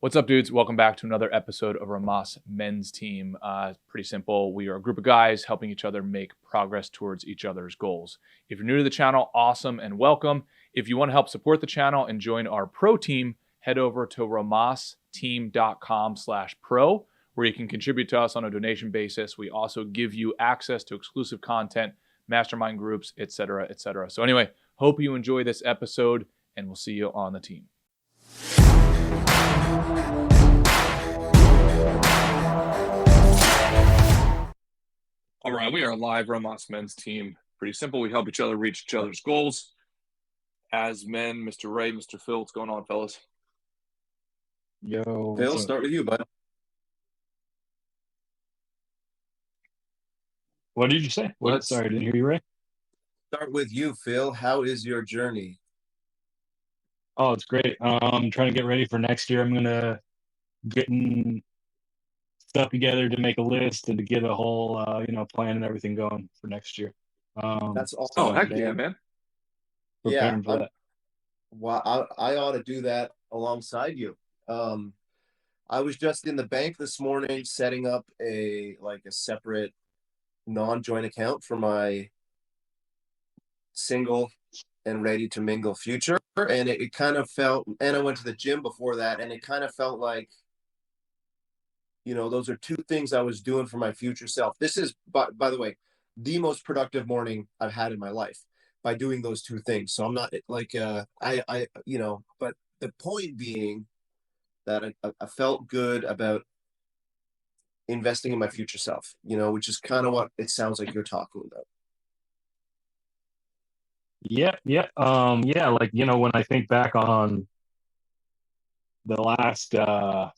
What's up, dudes? Welcome back to another episode of Rhomas Men's Team. Pretty simple. We are a group of guys helping each other make progress towards each other's goals. If you're new to the channel, awesome and welcome. If you want to help support the channel and join our pro team, head over to romasteam.com/pro, where you can contribute to us on a donation basis. We also give you access to exclusive content, mastermind groups, etc., etc. So anyway, hope you enjoy this episode, and we'll see you on the team. All right, we are live, Rhomas Men's Team. Pretty simple. We help each other reach each other's goals. As men, Mr. Ray, Mr. Phil, what's going on, fellas? Yo, Phil, start with you, bud. what did you say? Sorry, I didn't hear you, Ray. Start with you, Phil. How is your journey? Oh, it's great. I'm trying to get ready for next year. I'm gonna getting stuff together to make a list and to get a whole plan and everything going for next year. That's awesome. Oh, heck yeah, man. Preparing for that. Well, I ought to do that alongside you. I was just in the bank this morning setting up a separate non-joint account for my single and ready to mingle future, and it kind of felt, and I went to the gym before that, and it kind of felt like, those are two things I was doing for my future self. This is, by the way, the most productive morning I've had in my life by doing those two things. So I'm not like, but the point being that I felt good about investing in my future self, which is kind of what it sounds like you're talking about. Yeah. When I think back on the last time,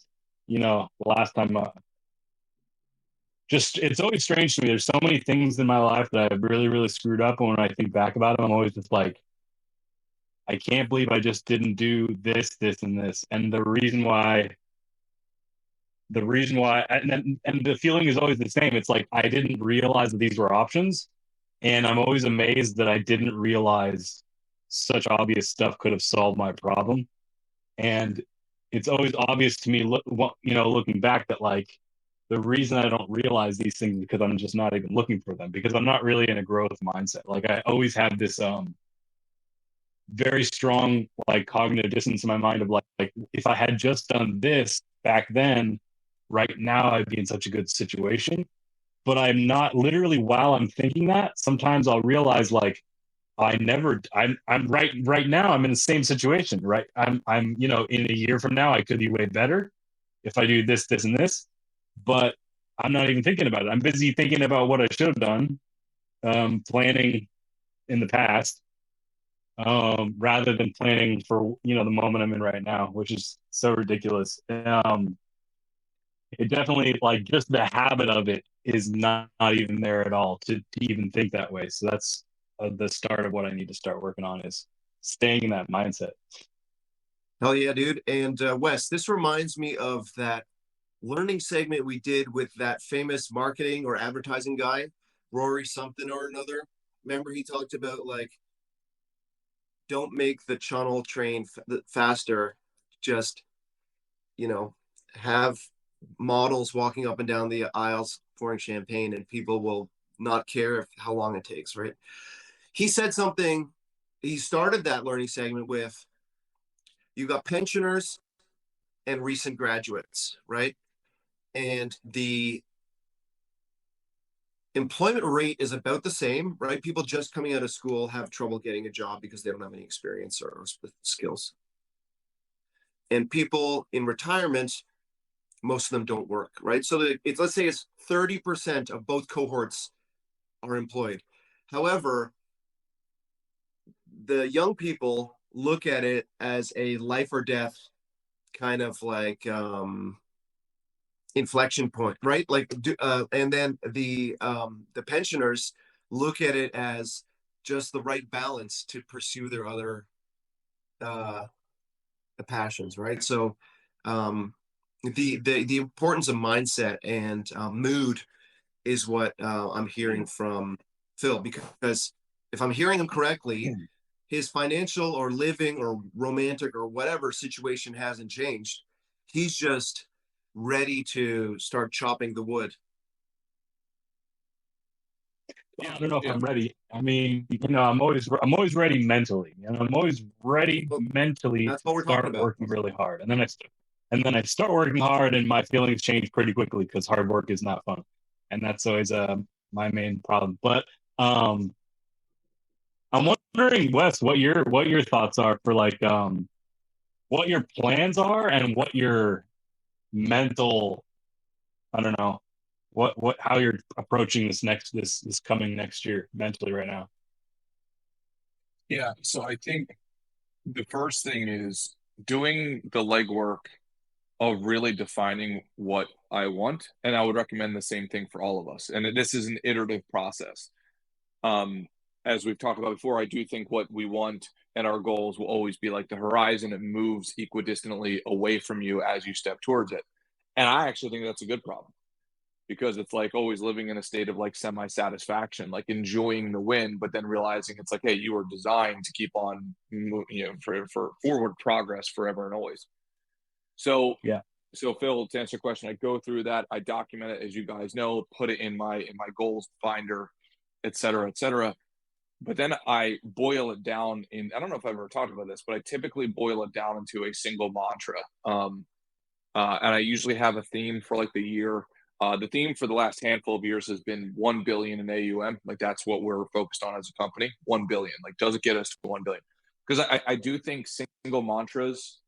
it's always strange to me. There's so many things in my life that I've really, really screwed up. And when I think back about them, I'm always just like, I can't believe I just didn't do this, this, and this. And the reason why, and the feeling is always the same. It's like, I didn't realize that these were options. And I'm always amazed that I didn't realize such obvious stuff could have solved my problem. And it's always obvious to me, looking back, that like the reason I don't realize these things is because I'm just not even looking for them, because I'm not really in a growth mindset. Like I always have this very strong like cognitive dissonance in my mind of like if I had just done this back then, right now I'd be in such a good situation. But I'm not. Literally, while I'm thinking that, sometimes I'll realize like I'm right now I'm in the same situation, right? I'm in a year from now I could be way better if I do this, this, and this, but I'm not even thinking about it. I'm busy thinking about what I should have done, planning in the past, rather than planning for the moment I'm in right now, which is so ridiculous. It definitely, like, just the habit of it is not even there at all to even think that way. So that's the start of what I need to start working on, is staying in that mindset. Hell yeah, dude. And Wes, this reminds me of that learning segment we did with that famous marketing or advertising guy, Rory something or another. Remember, he talked about like, don't make the channel train faster, just have models walking up and down the aisles pouring champagne, and people will not care how long it takes, right? He said something, he started that learning segment with, you got pensioners and recent graduates, right? And the employment rate is about the same, right? People just coming out of school have trouble getting a job because they don't have any experience or skills. And people in retirement, most of them don't work, right? So let's say it's 30% of both cohorts are employed. However, the young people look at it as a life or death kind of like inflection point, right? Like, and then the pensioners look at it as just the right balance to pursue their other passions, right? So the importance of mindset and mood is what I'm hearing from Phil, because if I'm hearing him correctly, his financial or living or romantic or whatever situation hasn't changed. He's just ready to start chopping the wood. Yeah, I don't know if I'm ready. I mean, I'm always ready mentally. I'm always ready mentally That's to what we're talking start about. working really hard, and then I start working hard, and my feelings change pretty quickly because hard work is not fun, and that's always my main problem. But I'm wondering, Wes, what your thoughts are for like what your plans are and what your mental, I don't know, what how you're approaching this coming next year mentally right now. Yeah, so I think the first thing is doing the legwork of really defining what I want. And I would recommend the same thing for all of us. And this is an iterative process. Um, as we've talked about before, I do think what we want and our goals will always be like the horizon. It moves equidistantly away from you as you step towards it. And I actually think that's a good problem because it's like always living in a state of like semi-satisfaction, like enjoying the win, but then realizing it's like, hey, you were designed to keep on, for forward progress forever and always. So Yeah. so Phil, to answer your question, I go through that, I document it, as you guys know, put it in my goals finder, et cetera, et cetera. But then I boil it down in, I don't know if I've ever talked about this, but I typically boil it down into a single mantra. And I usually have a theme for like the year. The theme for the last handful of years has been 1 billion in AUM. Like that's what we're focused on as a company. 1 billion. Like, does it get us to 1 billion? Because I do think single mantras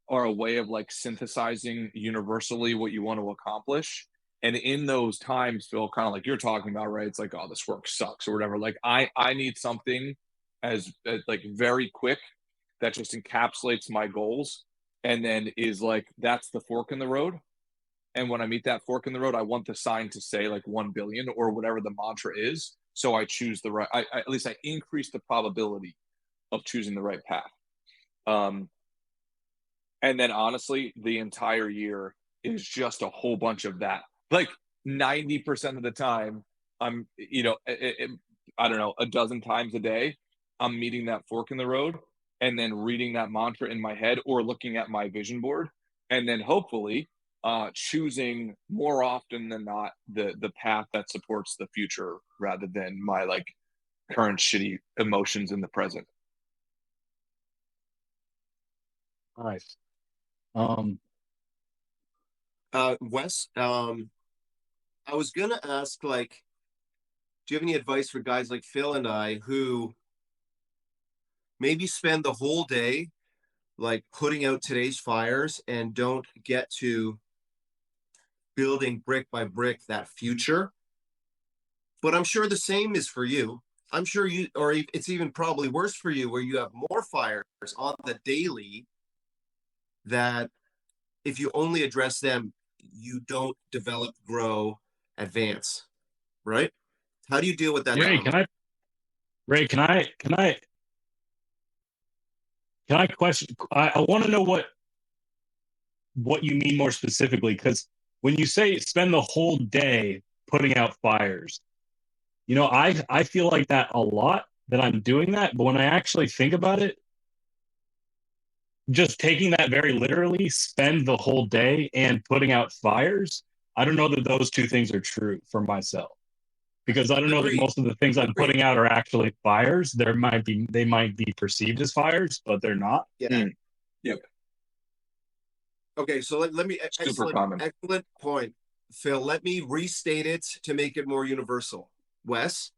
are a way of like synthesizing universally what you want to accomplish. And in those times, Phil, kind of like you're talking about, right? It's like, oh, this work sucks or whatever. Like I need something as like very quick that just encapsulates my goals and then is like that's the fork in the road. And when I meet that fork in the road, I want the sign to say like 1 billion or whatever the mantra is. So I choose the right, at least I increase the probability of choosing the right path. Um, and then honestly, the entire year is just a whole bunch of that. Like 90% of the time, I'm, I don't know, a dozen times a day, I'm meeting that fork in the road and then reading that mantra in my head or looking at my vision board. And then hopefully choosing more often than not the path that supports the future rather than my like current shitty emotions in the present. Nice. Wes, I was gonna ask, like, do you have any advice for guys like Phil and I who maybe spend the whole day like putting out today's fires and don't get to building brick by brick that future? But I'm sure the same is for you. I'm sure you, or it's even probably worse for you, where you have more fires on the daily that if you only address them, you don't develop, grow, advance, right? How do you deal with that Ray, challenge? can I Ray, can I question I want to know what you mean more specifically, because when you say spend the whole day putting out fires, I feel like that a lot that I'm doing that, but when I actually think about it, just taking that very literally, spend the whole day and putting out fires, I don't know that those two things are true for myself. Because I don't know that Agreed. most of the things I'm Agreed. putting out are actually fires. They might be perceived as fires, but they're not. Yeah. Yep. Okay, so let me Super common. excellent point, Phil. Let me restate it to make it more universal. Wes,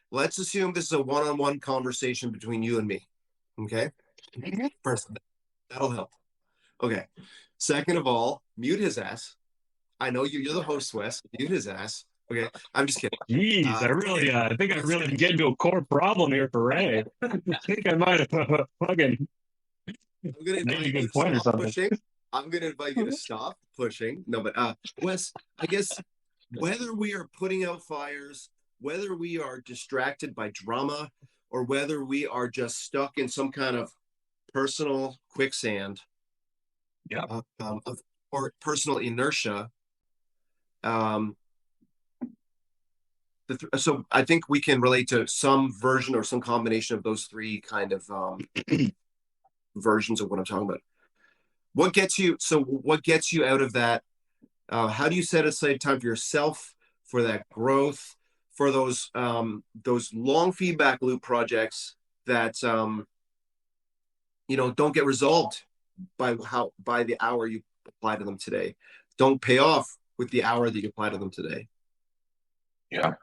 let's assume this is a one-on-one conversation between you and me. Okay. First, that'll help. Okay. Second of all, mute his ass. I know you're the host, Wes. Mute his ass. Okay. I'm just kidding. Jeez, I think I really get into a core problem here for Ray. I think I might have fucking I'm gonna made a invite you good to point or stop something. pushing. I'm gonna invite you to stop pushing. No, but Wes, I guess whether we are putting out fires, whether we are distracted by drama, or whether we are just stuck in some kind of personal quicksand, Yeah. or personal inertia, um, so I think we can relate to some version or some combination of those three kind of versions of what I'm talking about. What gets you? So what gets you out of that? How do you set aside time for yourself, for that growth, for those long feedback loop projects that don't get resolved by the hour you apply to them today, don't pay off with the hour that you apply to them today? Yeah.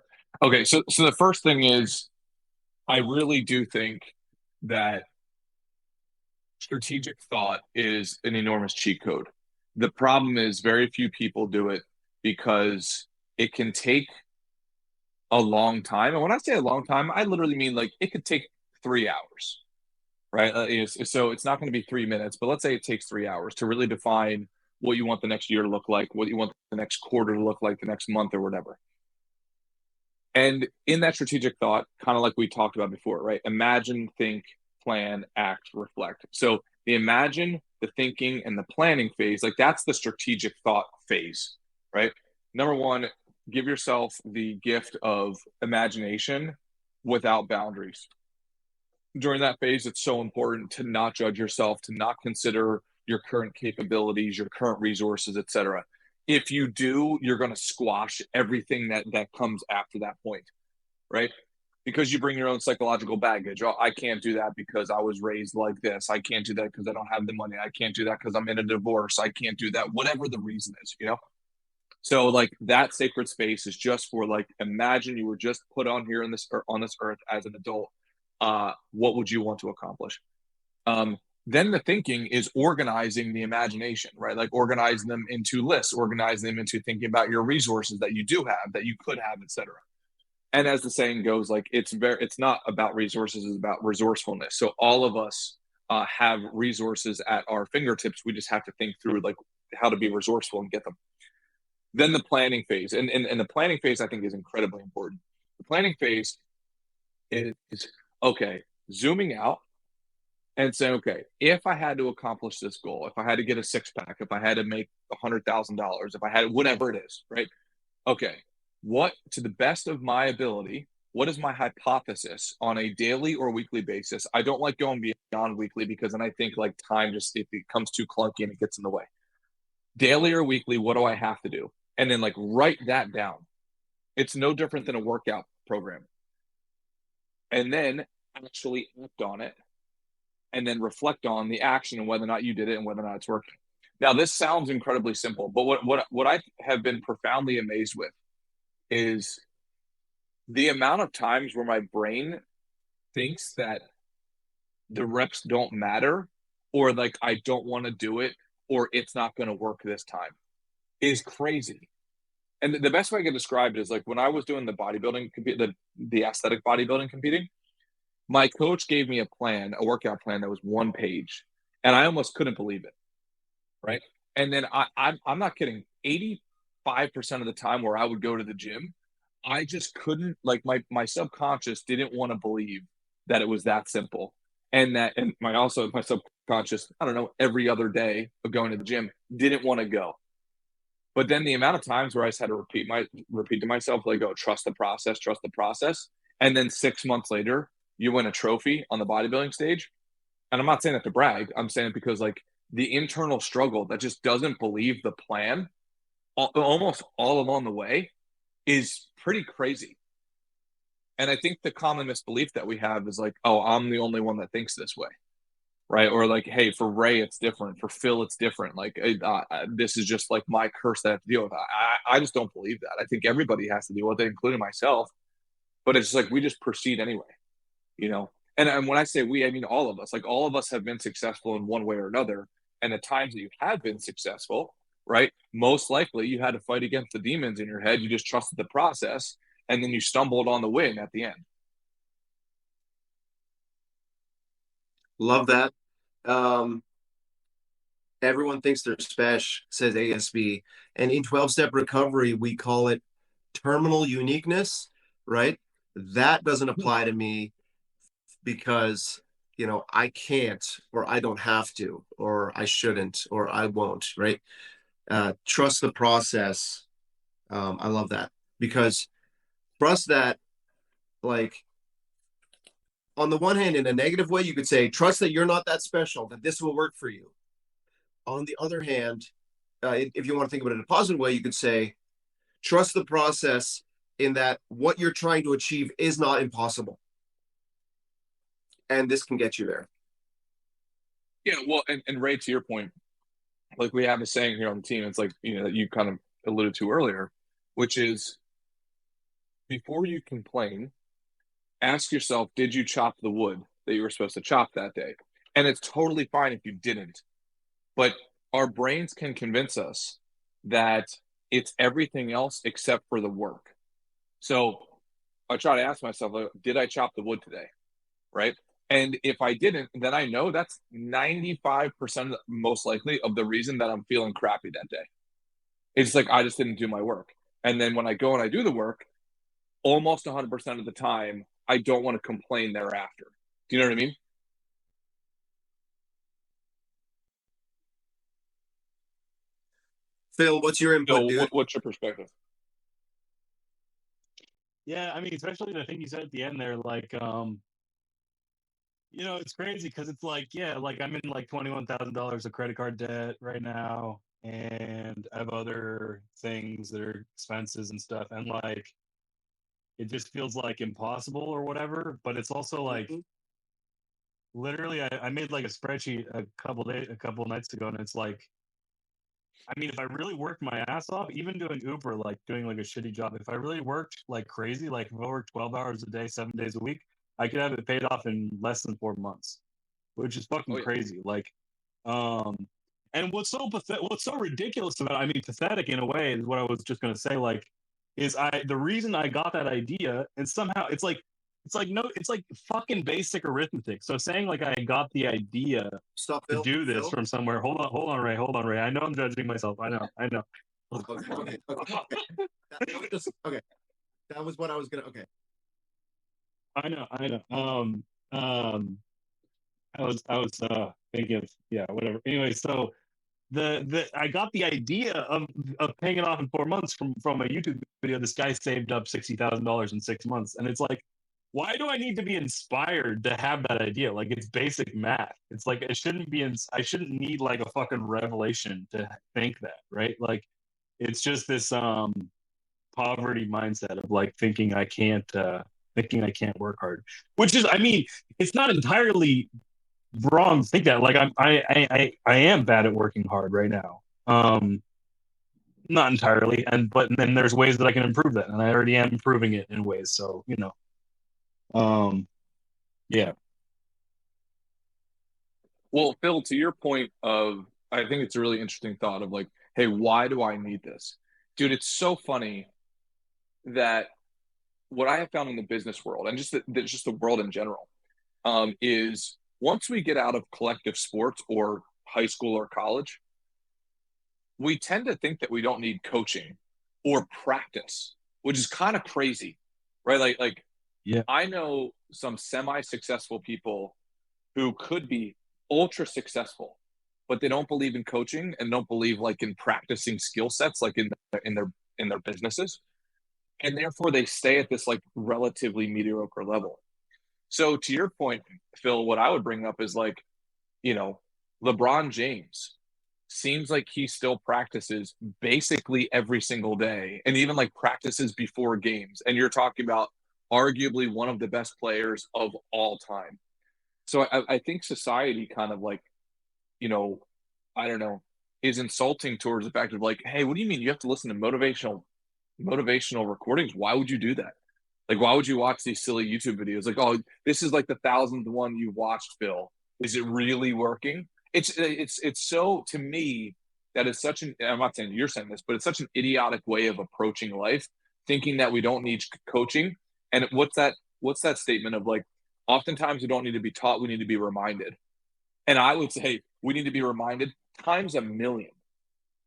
Okay. So the first thing is, I really do think that strategic thought is an enormous cheat code. The problem is very few people do it because it can take a long time. And when I say a long time, I literally mean like it could take 3 hours, right? So it's not going to be 3 minutes, but let's say it takes 3 hours to really define what you want the next year to look like, what you want the next quarter to look like, the next month or whatever. And in that strategic thought, kind of like we talked about before, right? Imagine, think, plan, act, reflect. So the imagine, the thinking, and the planning phase, like that's the strategic thought phase, right? Number one, give yourself the gift of imagination without boundaries. During that phase, it's so important to not judge yourself, to not consider your current capabilities, your current resources, etc. If you do, you're going to squash everything that comes after that point, right? Because you bring your own psychological baggage. Oh, I can't do that because I was raised like this. I can't do that because I don't have the money. I can't do that because I'm in a divorce. I can't do that, whatever the reason is. So like that sacred space is just for like, imagine you were just put on here on this earth as an adult. What would you want to accomplish? Then the thinking is organizing the imagination, right? Like organizing them into lists, organizing them into thinking about your resources that you do have, that you could have, etc. And as the saying goes, like it's not about resources, it's about resourcefulness. So all of us have resources at our fingertips. We just have to think through like how to be resourceful and get them. Then the planning phase, and the planning phase I think is incredibly important. The planning phase is okay, zooming out and saying, okay, if I had to accomplish this goal, if I had to get a six pack, if I had to make $100,000, if I had whatever it is, right? Okay, what to the best of my ability, what is my hypothesis on a daily or weekly basis? I don't like going beyond weekly because then I think like time just it becomes too clunky and it gets in the way. Daily or weekly, what do I have to do? And then like write that down. It's no different than a workout program. And then actually act on it and then reflect on the action and whether or not you did it and whether or not it's working. Now, this sounds incredibly simple, but what I have been profoundly amazed with is the amount of times where my brain thinks that the reps don't matter or like I don't want to do it or it's not going to work this time is crazy. And the best way I can describe it is like when I was doing the bodybuilding, the aesthetic bodybuilding competing, my coach gave me a workout plan that was 1 page, and I almost couldn't believe it, right? And then I'm not kidding. 85% of the time where I would go to the gym, I just couldn't like my subconscious didn't want to believe that it was that simple, and my subconscious I don't know every other day of going to the gym didn't want to go. But then the amount of times where I just had to repeat to myself, like, oh, trust the process. And then 6 months later, you win a trophy on the bodybuilding stage. And I'm not saying that to brag. I'm saying it because like the internal struggle that just doesn't believe the plan almost all along the way is pretty crazy. And I think the common misbelief that we have is like, oh, I'm the only one that thinks this way, right? Or like, hey, for Ray, it's different. For Phil, it's different. Like, this is just like my curse that I have to deal with. I just don't believe that. I think everybody has to deal with it, including myself. But it's just like we just proceed anyway. And when I say we, I mean all of us. Like, all of us have been successful in one way or another. And the times that you have been successful, right? Most likely you had to fight against the demons in your head. You just trusted the process. And then you stumbled on the win at the end. Love that. Everyone thinks they're special, says ASB. And in 12-step recovery, we call it terminal uniqueness, right? That doesn't apply to me because, I can't, or I don't have to, or I shouldn't, or I won't, right? Trust the process. I love that because trust that, like, on the one hand, in a negative way, you could say, trust that you're not that special, that this will work for you. On the other hand, if you want to think about it in a positive way, you could say, trust the process in that what you're trying to achieve is not impossible. And this can get you there. Yeah, well, and Ray, to your point, like we have a saying here on the team, it's like, that you kind of alluded to earlier, which is before you complain, ask yourself, did you chop the wood that you were supposed to chop that day? And it's totally fine if you didn't. But our brains can convince us that it's everything else except for the work. So I try to ask myself, like, did I chop the wood today? Right. And if I didn't, then I know that's 95% most likely of the reason that I'm feeling crappy that day. It's like I just didn't do my work. And then when I go and I do the work, almost 100% of the time, I don't want to complain thereafter. Do you know what I mean? Phil, what's your input, So dude? what's your perspective? Yeah, I mean, especially the thing you said at the end there, like, it's crazy because it's like, yeah, like I'm in like $21,000 of credit card debt right now, and I have other things that are expenses and stuff, and like it just feels like impossible or whatever. But it's also like literally, I made like a spreadsheet a couple nights ago, and it's like, I mean, if I really worked my ass off, even doing Uber, like doing like a shitty job, if I really worked like crazy, like if I worked 12 hours a day, 7 days a week, I could have it paid off in less than 4 months, which is fucking Oh, yeah. crazy. Like, um, and what's so ridiculous about, I mean, pathetic in a way is what I was just gonna say. Like, the reason I got that idea, and somehow it's like fucking basic arithmetic. So saying like I got the idea Stop, to Phil. do this Phil? from somewhere. Hold on, Ray. I know I'm judging myself. I know. Okay. Okay. That was what I was gonna. Okay. I know. Um, I was thinking of, yeah, whatever. Anyway, so the I got the idea of paying it off in 4 months from a YouTube video. This guy saved up $60,000 in 6 months, and it's like, why do I need to be inspired to have that idea? Like, it's basic math. It's like I shouldn't need like a fucking revelation to think that, right? Like, it's just this poverty mindset of like thinking I can't work hard, which is, I mean, it's not entirely wrong to think that. Like, I am bad at working hard right now. Not entirely, but then there's ways that I can improve that, and I already am improving it in ways. So, yeah. Well, Phil, to your point of, I think it's a really interesting thought of like, hey, why do I need this? Dude, it's so funny that what I have found in the business world and just the world in general, is once we get out of collective sports or high school or college, we tend to think that we don't need coaching or practice, which is kind of crazy, right? Like Yeah. I know some semi-successful people who could be ultra successful, but they don't believe in coaching and don't believe like in practicing skill sets, like in their businesses, and therefore they stay at this like relatively mediocre level. So to your point, Phil, what I would bring up is like, you know, LeBron James seems like he still practices basically every single day and even like practices before games. And you're talking about arguably one of the best players of all time. So I think society kind of like, you know, I don't know, is insulting towards the fact of like, hey, what do you mean you have to listen to motivational recordings? Why would you do that? Like, why would you watch these silly YouTube videos? Like, oh, this is like the thousandth one you watched, Phil. Is it really working? It's so to me that is such an. I'm not saying you're saying this, but it's such an idiotic way of approaching life, thinking that we don't need coaching. And What's that statement of like? Oftentimes we don't need to be taught; we need to be reminded. And I would say we need to be reminded times a million,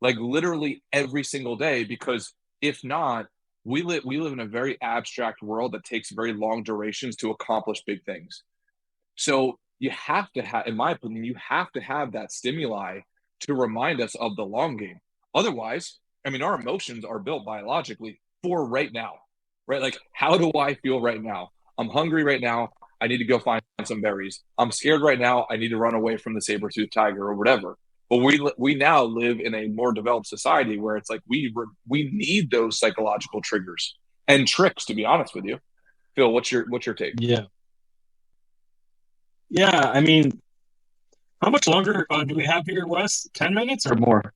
like literally every single day, because if not, we live in a very abstract world that takes very long durations to accomplish big things. So you have to have, in my opinion, you have to have that stimuli to remind us of the long game. Otherwise, I mean, our emotions are built biologically for right now, right? Like, how do I feel right now? I'm hungry right now. I need to go find some berries. I'm scared right now. I need to run away from the saber-toothed tiger or whatever. But we now live in a more developed society where it's like we need those psychological triggers and tricks. To be honest with you, Phil, what's your take? Yeah. Yeah. I mean, how much longer do we have here, Wes? 10 minutes or more?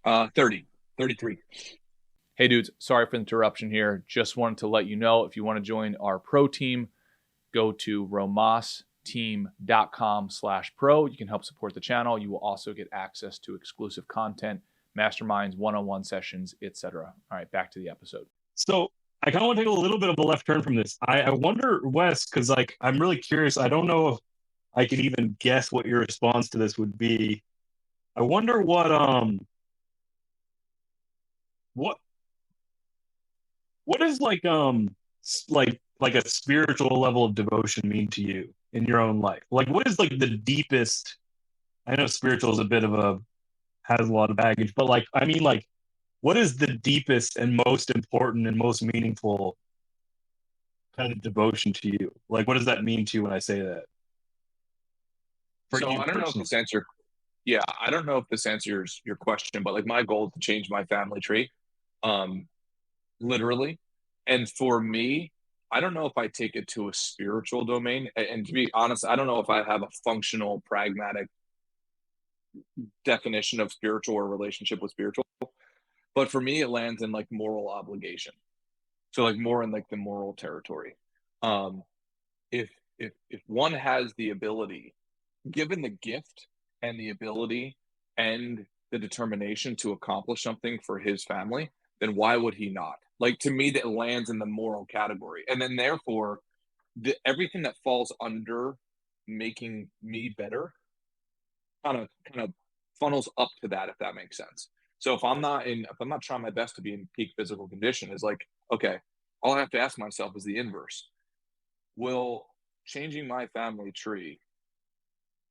30, 33. Hey dudes, sorry for the interruption here. Just wanted to let you know, if you want to join our pro team, go to romasteam.com/pro. You can help support the channel. You will also get access to exclusive content, masterminds, one-on-one sessions, etc. All right, back to the episode. So I kind of want to take a little bit of a left turn from this. I wonder, Wes, because like I'm really curious. I don't know if I could even guess what your response to this would be. I wonder what is like like a spiritual level of devotion mean to you in your own life? Like what is like the deepest? I know spiritual is a bit of a has a lot of baggage, but like I mean like what is the deepest and most important and most meaningful kind of devotion to you? Like what does that mean to you when I say that? For So you I don't know if personally. this answer, yeah, I don't know if this answers your question, but like my goal is to change my family tree, um, literally. And for me, I don't know if I take it to a spiritual domain. And to be honest, I don't know if I have a functional, pragmatic definition of spiritual or relationship with spiritual. But for me, it lands in like moral obligation. So like more in like the moral territory. Um, if if one has the ability, given the gift and the ability and the determination to accomplish something for his family, then why would he not? Like to me, that lands in the moral category, and then therefore, everything that falls under making me better kind of funnels up to that, if that makes sense. So if I'm not trying my best to be in peak physical condition, is like, okay, all I have to ask myself is the inverse. Will changing my family tree,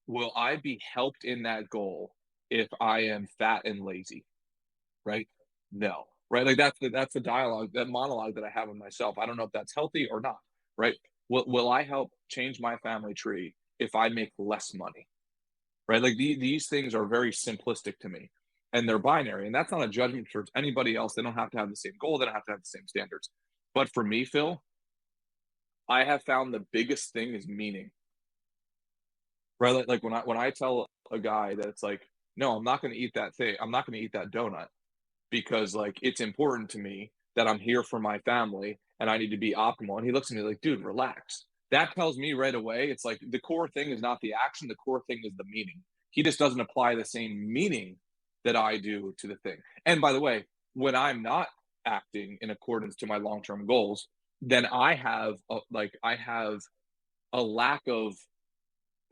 will I be helped in that goal if I am fat and lazy? Right? No. Right? Like that's the dialogue, that monologue that I have with myself. I don't know if that's healthy or not. Right? Will I help change my family tree if I make less money? Right? Like these things are very simplistic to me, and they're binary. And that's not a judgment towards anybody else. They don't have to have the same goal. They don't have to have the same standards. But for me, Phil, I have found the biggest thing is meaning. Right? Like when I tell a guy that it's like, no, I'm not going to eat that thing. I'm not going to eat that donut because like it's important to me that I'm here for my family and I need to be optimal. And he looks at me like, dude, relax. That tells me right away, it's like the core thing is not the action, the core thing is the meaning. He just doesn't apply the same meaning that I do to the thing. And by the way, when I'm not acting in accordance to my long-term goals, then I have a lack of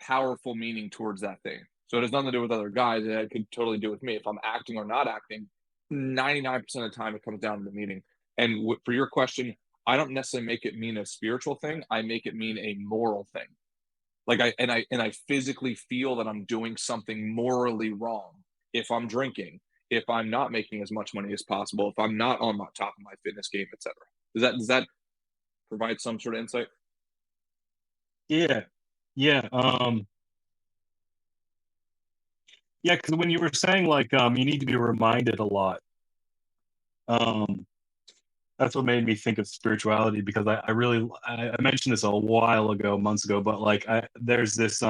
powerful meaning towards that thing. So it has nothing to do with other guys. It could totally do with me. If I'm acting or not acting, 99% of the time it comes down to the meaning. And for your question, I don't necessarily make it mean a spiritual thing. I make it mean a moral thing. Like I physically feel that I'm doing something morally wrong if I'm drinking, if I'm not making as much money as possible, if I'm not on my top of my fitness game, etc. Does that provide some sort of insight? Yeah. Yeah. Yeah, because when you were saying like you need to be reminded a lot, um, that's what made me think of spirituality because I mentioned this a while ago, months ago, but like there's this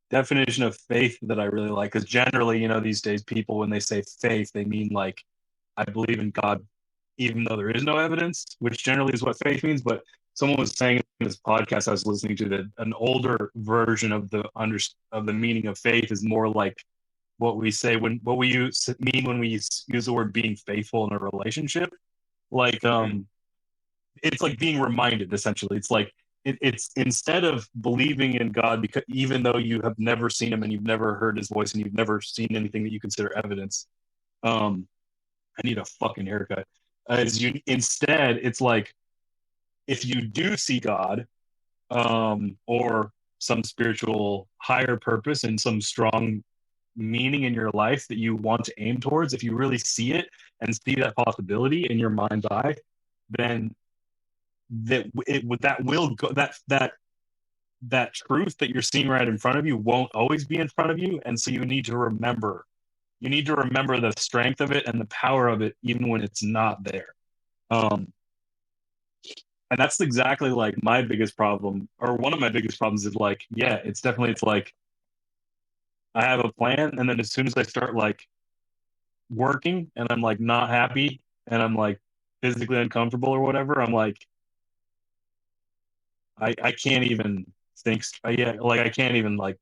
definition of faith that I really like because generally, these days people when they say faith, they mean like I believe in God, even though there is no evidence, which generally is what faith means. But someone was saying in this podcast I was listening to that an older version of the meaning of faith is more like what we mean when we use the word being faithful in a relationship. Like it's like being reminded essentially. It's like it's instead of believing in God because even though you have never seen him and you've never heard his voice and you've never seen anything that you consider evidence. I need a fucking haircut. As you instead, it's like if you do see God, or some spiritual higher purpose and some strong meaning in your life that you want to aim towards, if you really see it and see that possibility in your mind's eye, then that will go that that truth that you're seeing right in front of you won't always be in front of you. And so you need to remember. You need to remember the strength of it and the power of it, even when it's not there. And that's exactly like my biggest problem, or one of my biggest problems is like, yeah, it's like I have a plan, and then as soon as I start like working and I'm like not happy and I'm like physically uncomfortable or whatever, I'm like, I can't even think, yeah, like I can't even like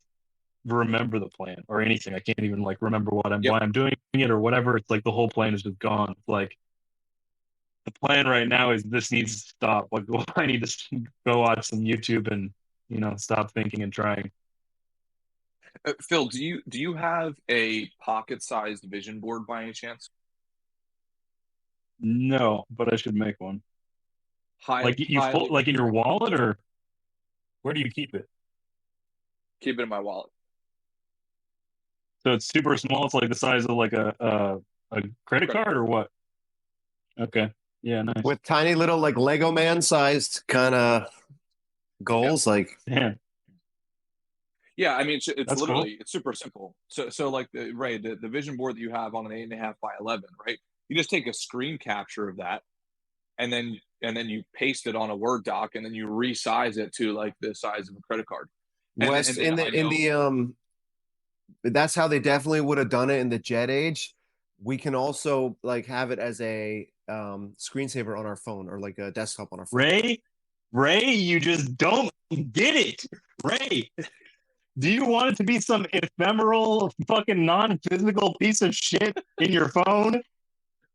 remember the plan or anything. I can't even like remember Yep. why I'm doing it or whatever. It's like the whole plan is just gone. It's like the plan right now is this needs to stop. Like, well, I need to go watch some YouTube and stop thinking and trying. Phil, do you have a pocket-sized vision board by any chance? No, but I should make one. Like you Highly like in your recommend. wallet, or where do you keep it? Keep it in my wallet. So it's super small. It's like the size of like a credit card or what? Okay. Yeah, nice. With tiny little like Lego man sized kind of goals, like Damn, Yeah, I mean, it's that's cool. literally it's super simple. So like the vision board that you have on an 8.5 by 11, right? You just take a screen capture of that, and then you paste it on a Word doc, and then you resize it to like the size of a credit card. And West then I in know, the that's how they definitely would have done it in the jet age. We can also like have it as a screensaver on our phone or like a desktop on our phone. Ray, you just don't get it. Ray, do you want it to be some ephemeral, fucking non-physical piece of shit in your phone?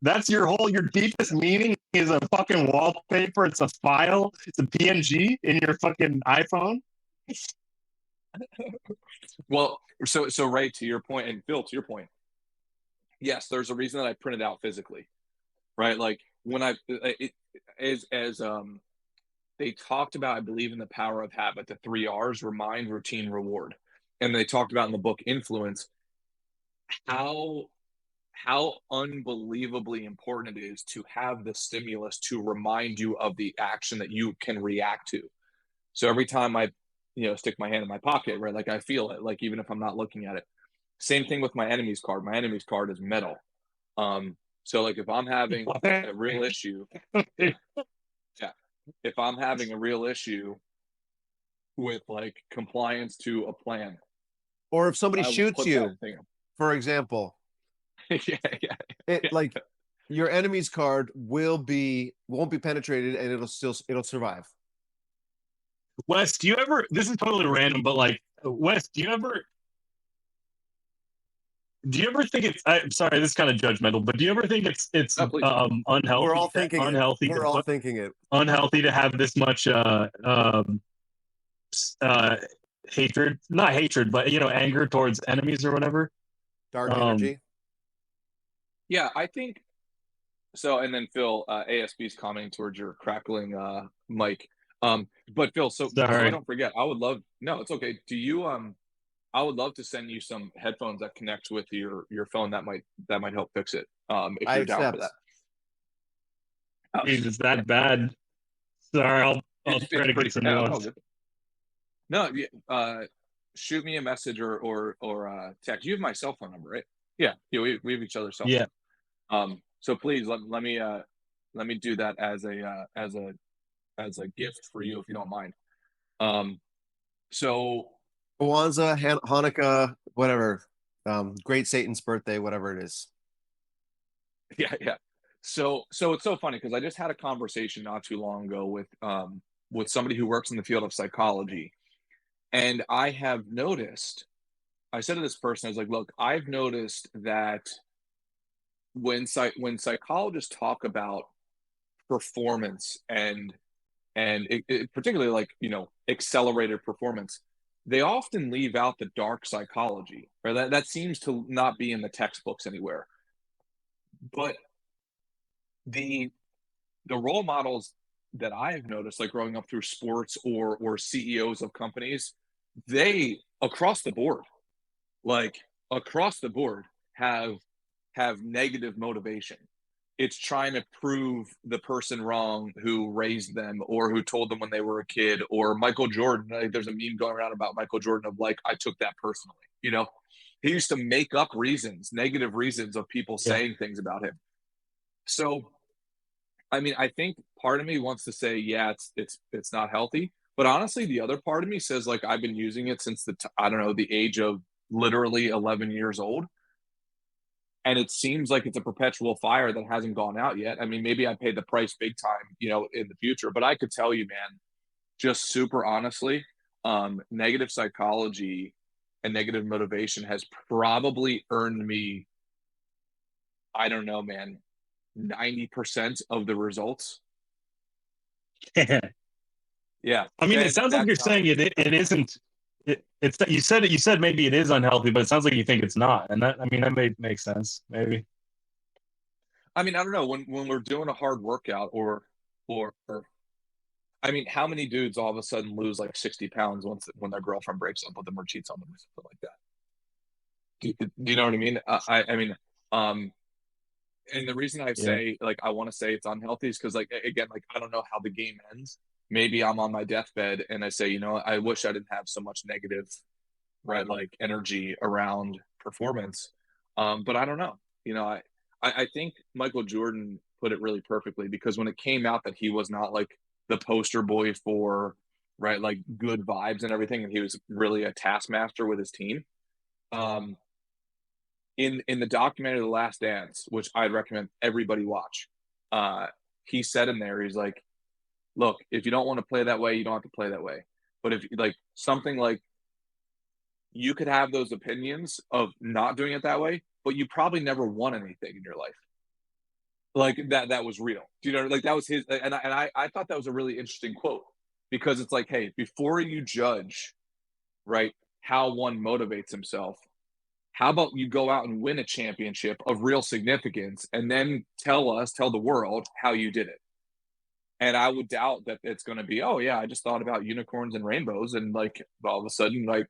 That's your deepest meaning is a fucking wallpaper. It's a file. It's a PNG in your fucking iPhone. well, so Ray, to your point, and Phil, to your point, yes, there's a reason that I print it out physically, right? Like when as they talked about, I believe in the power of habit, the 3 R's: remind, routine, reward. And they talked about in the book Influence how unbelievably important it is to have the stimulus to remind you of the action that you can react to. So every time I, stick my hand in my pocket, right, like I feel it, like even if I'm not looking at it. Same thing with my enemies card. My enemies card is metal. So like if I'm having a real issue, yeah, if I'm having a real issue with like compliance to a plan, Or if somebody I will shoots put that you, thing. for example, Yeah, yeah, it yeah. like your enemy's card won't be penetrated and it'll survive. Wes, do you ever? This is totally random, but like, Wes, do you ever think it's? I'm sorry, this is kind of judgmental, but do you ever think it's No, please. unhealthy? We're all thinking it. Unhealthy We're to all put thinking it. unhealthy to have this much uh hatred, not hatred, but anger towards enemies or whatever. Dark Um, energy. Yeah, I think so. And then Phil, ASB's commenting towards your crackling mic. But Phil, so I sorry. don't forget, I would love. No, it's okay. Do you I would love to send you some headphones that connect with your phone that might help fix it. If I you're down for that. accept. Jeez, it's Yeah, that bad. Sorry, I'll try it's to pretty. get some new Yeah, it's all ones. good. No, shoot me a message or text. You have my cell phone number, right? Yeah, yeah, we have each other's cell Yeah. phone. So please let me do that as a gift for you if you don't mind. Um, so Kwanzaa, Hanukkah, whatever. Great Satan's birthday, whatever it is. yeah, yeah. So it's so funny because I just had a conversation not too long ago with somebody who works in the field of psychology, and I have noticed. I said to this person, I was like, "Look, I've noticed that when psychologists talk about performance and particularly like accelerated performance, they often leave out the dark psychology, or that seems to not be in the textbooks anywhere. But the the role models that I've noticed, like growing up through sports or CEOs of companies, they across the board, like across the board, have negative motivation. it's trying to prove the person wrong who raised them or who told them when they were a kid. Or Michael Jordan, like, there's a meme going around about Michael Jordan of like, I took that personally. He used to make up reasons, negative reasons of people Yeah. saying things about him. So, I mean, I think part of me wants to say, yeah, it's not healthy. But honestly, the other part of me says, like, I've been using it since I don't know, the age of literally 11 years old. And it seems like it's a perpetual fire that hasn't gone out yet. I mean, maybe I paid the price big time, in the future, but I could tell you, man, just super honestly, negative psychology and negative motivation has probably earned me, I don't know, man, 90% of the results. Yeah. I mean, it And sounds like you're saying it isn't. It's you said maybe it is unhealthy, but it sounds like you think it's not, and that may make sense, maybe. I mean, I don't know, when we're doing a hard workout or I mean, how many dudes all of a sudden lose like 60 pounds when their girlfriend breaks up with them or cheats on them or something like that? Do you know what I mean? I mean, um, and the reason I Yeah. say, like, I want to say it's unhealthy is because, like, again, like, I don't know how the game ends. Maybe I'm on my deathbed and I say, I wish I didn't have so much negative, right, like, energy around performance. But I don't know. I think Michael Jordan put it really perfectly, because when it came out that he was not like the poster boy for, right, like, good vibes and everything, and he was really a taskmaster with his team. Um, in the documentary The Last Dance, which I'd recommend everybody watch, uh, he said in there, he's like, look, if you don't want to play that way, you don't have to play that way. But if, like, something like, you could have those opinions of not doing it that way, but you probably never won anything in your life. Like, that was real. Do you know, like, that was his, and I thought that was a really interesting quote, because it's like, hey, before you judge, right, how one motivates himself, how about you go out and win a championship of real significance and then tell the world how you did it. And I would doubt that it's going to be, oh yeah, I just thought about unicorns and rainbows, and like, all of a sudden, like,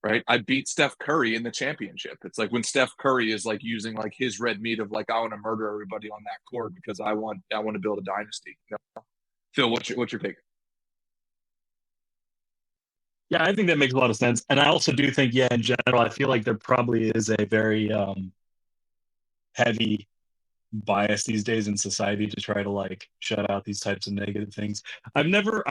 right, I beat Steph Curry in the championship. It's like when Steph Curry is like using like his red meat of like, I want to murder everybody on that court because I want to build a dynasty. Phil, what's your take? Yeah, I think that makes a lot of sense, and I also do think, yeah, in general, I feel like there probably is a very heavy bias these days in society to try to like shut out these types of negative things. I've never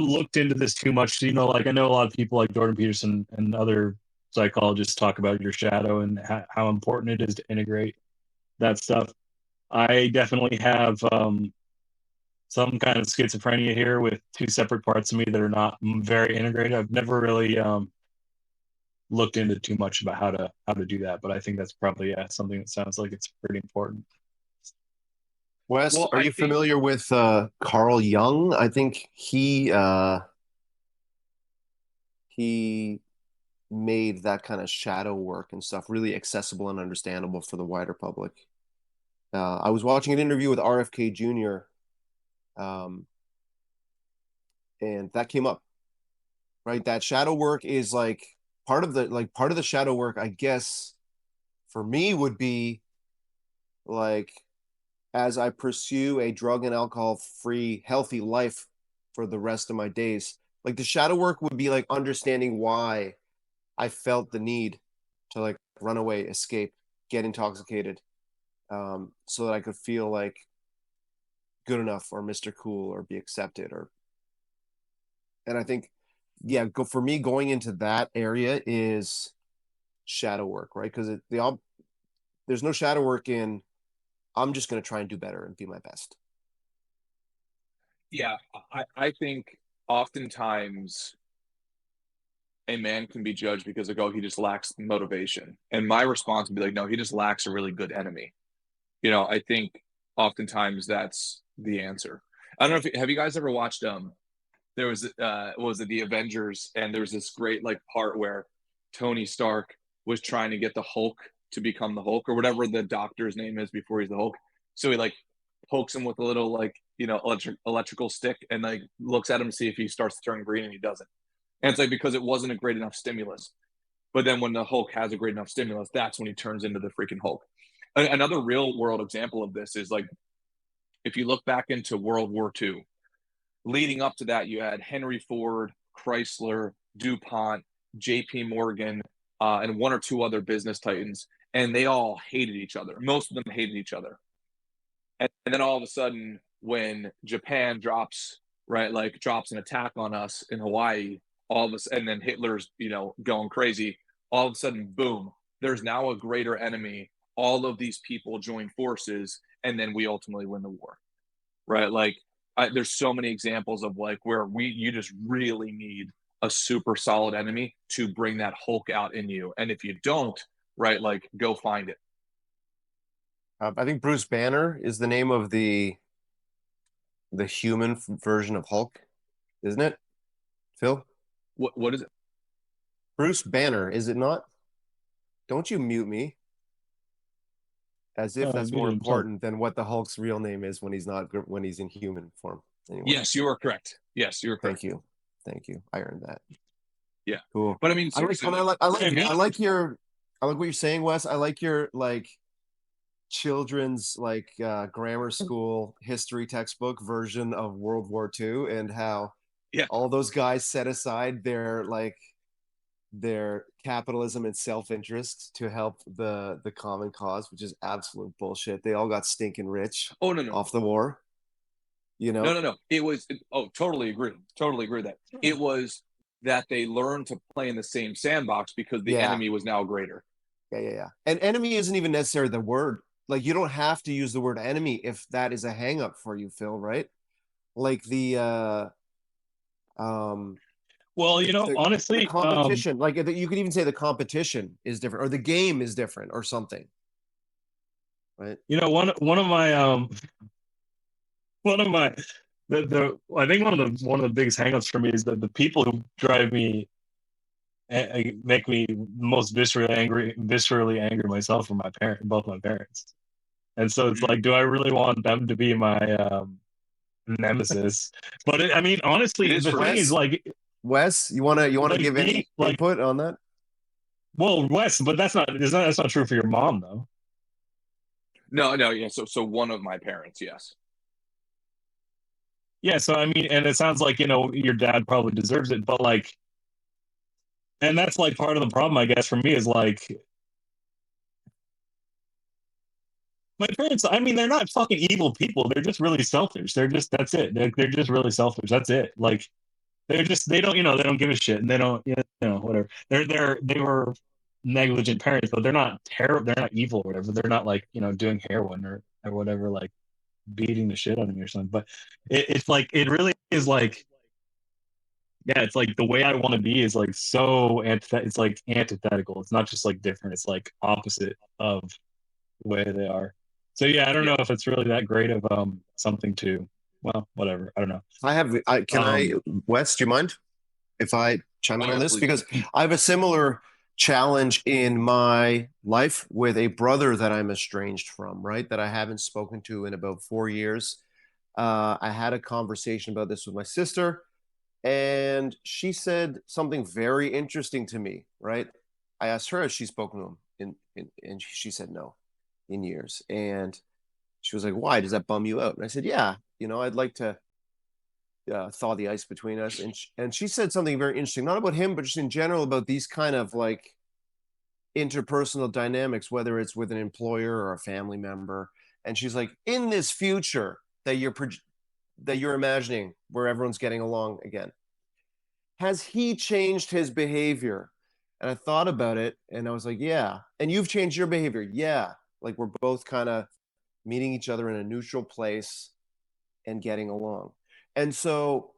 looked into this too much. Like, I know a lot of people like Jordan Peterson and other psychologists talk about your shadow and how important it is to integrate that stuff. I definitely have some kind of schizophrenia here with two separate parts of me that are not very integrated. I've never really looked into too much about how to do that, but I think that's probably something that sounds like it's pretty important. Wes, Well, are I you think, familiar with Carl Jung? I think he made that kind of shadow work and stuff really accessible and understandable for the wider public. I was watching an interview with RFK Jr. And that came up, right? That shadow work is like part of the shadow work, I guess, for me would be like, as I pursue a drug and alcohol free, healthy life for the rest of my days. Like, the shadow work would be like understanding why I felt the need to like run away, escape, get intoxicated, so that I could feel like good enough or Mr. Cool or be accepted. And I think, yeah, for me, going into that area is shadow work, right? Because there's no shadow work in, I'm just going to try and do better and be my best. yeah, I think oftentimes a man can be judged because like, oh, he just lacks motivation. And my response would be like, no, he just lacks a really good enemy. I think oftentimes that's the answer. I don't know if have you guys ever watched there was was it the Avengers, and there was this great like part where Tony Stark was trying to get the Hulk to become the Hulk or whatever the doctor's name is before he's the Hulk. So he like pokes him with a little like electrical stick and like looks at him to see if he starts to turn green, and he doesn't. And it's like because it wasn't a great enough stimulus. But then when the Hulk has a great enough stimulus, that's when he turns into the freaking Hulk. Another real world example of this is like if you look back into World War II, leading up to that, you had Henry Ford, Chrysler, DuPont, JP Morgan, and one or two other business titans, and they all hated each other. Most of them hated each other. And then all of a sudden, when Japan drops, right, like drops an attack on us in Hawaii, all of us, and then Hitler's, going crazy, all of a sudden, boom, there's now a greater enemy. All of these people join forces, and then we ultimately win the war, right? Like, there's so many examples of like where you just really need a super solid enemy to bring that Hulk out in you, and if you don't, right, like go find it. I think Bruce Banner is the name of the human version of Hulk, isn't it, Phil? What is it? Bruce Banner, is it not? Don't you mute me. As if that's more important than what the Hulk's real name is when he's in human form. Anyway. Yes, you are correct. Yes, you're correct. Thank you. I earned that. Yeah, cool. But I mean, I like what you're saying, Wes. I like your like children's like grammar school history textbook version of World War II and how all those guys set aside their capitalism and self-interest to help the common cause, which is absolute bullshit. They all got stinking rich off the war. No. It was totally agree with that. It was that they learned to play in the same sandbox because the enemy was now greater. Yeah. And enemy isn't even necessarily the word. Like, you don't have to use the word enemy if that is a hang up for you, Phil, right? Like the honestly, the competition, like you could even say the competition is different, or the game is different, or something, right? One of my I think one of the biggest hangups for me is that the people who drive me and make me most viscerally angry myself are both my parents. And so it's like, do I really want them to be my nemesis? But honestly, the thing is, like, Wes, you want to give any input on that? Well, Wes, but that's not true for your mom, though. No, yeah. So one of my parents, yes. Yeah, so and it sounds like your dad probably deserves it, but like, and that's like part of the problem, I guess, for me is like, my parents, they're not fucking evil people. They're just really selfish. That's it. They're just really selfish. That's it. Like, they don't, they don't give a shit, and they don't, whatever. They were negligent parents, but they're not terrible. They're not evil or whatever. They're not like, doing heroin or whatever, like beating the shit out of me or something. But it's like, it really is like, yeah, it's like the way I want to be is like so it's like antithetical. It's not just like different. It's like opposite of the way they are. So yeah, I don't know if it's really that great of something to, well, whatever. I don't know. Wes, do you mind if I chime in on this? Because I have a similar challenge in my life with a brother that I'm estranged from, right? That I haven't spoken to in about 4 years. I had a conversation about this with my sister, and she said something very interesting to me, right? I asked her if she's spoken to him, and she said no, in years. And she was like, why? Does that bum you out? And I said, yeah, I'd like to thaw the ice between us. And she said something very interesting, not about him, but just in general about these kind of like interpersonal dynamics, whether it's with an employer or a family member. And she's like, in this future that you're imagining, where everyone's getting along again, has he changed his behavior? And I thought about it, and I was like, yeah. And you've changed your behavior? Yeah. Like, we're both kind of meeting each other in a neutral place and getting along. And so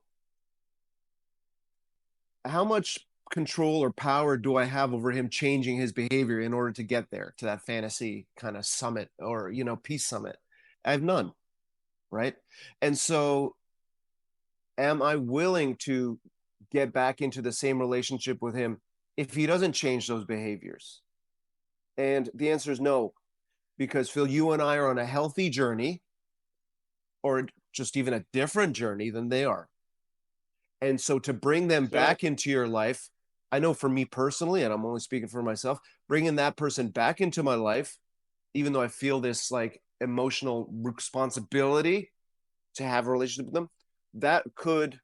how much control or power do I have over him changing his behavior in order to get there, to that fantasy kind of summit, or peace summit? I have none, right? And so am I willing to get back into the same relationship with him if he doesn't change those behaviors? And the answer is no, because Phil, you and I are on a healthy journey, or just even a different journey than they are. And so to bring them back into your life, I know for me personally, and I'm only speaking for myself, bringing that person back into my life even though I feel this like emotional responsibility to have a relationship with them, that could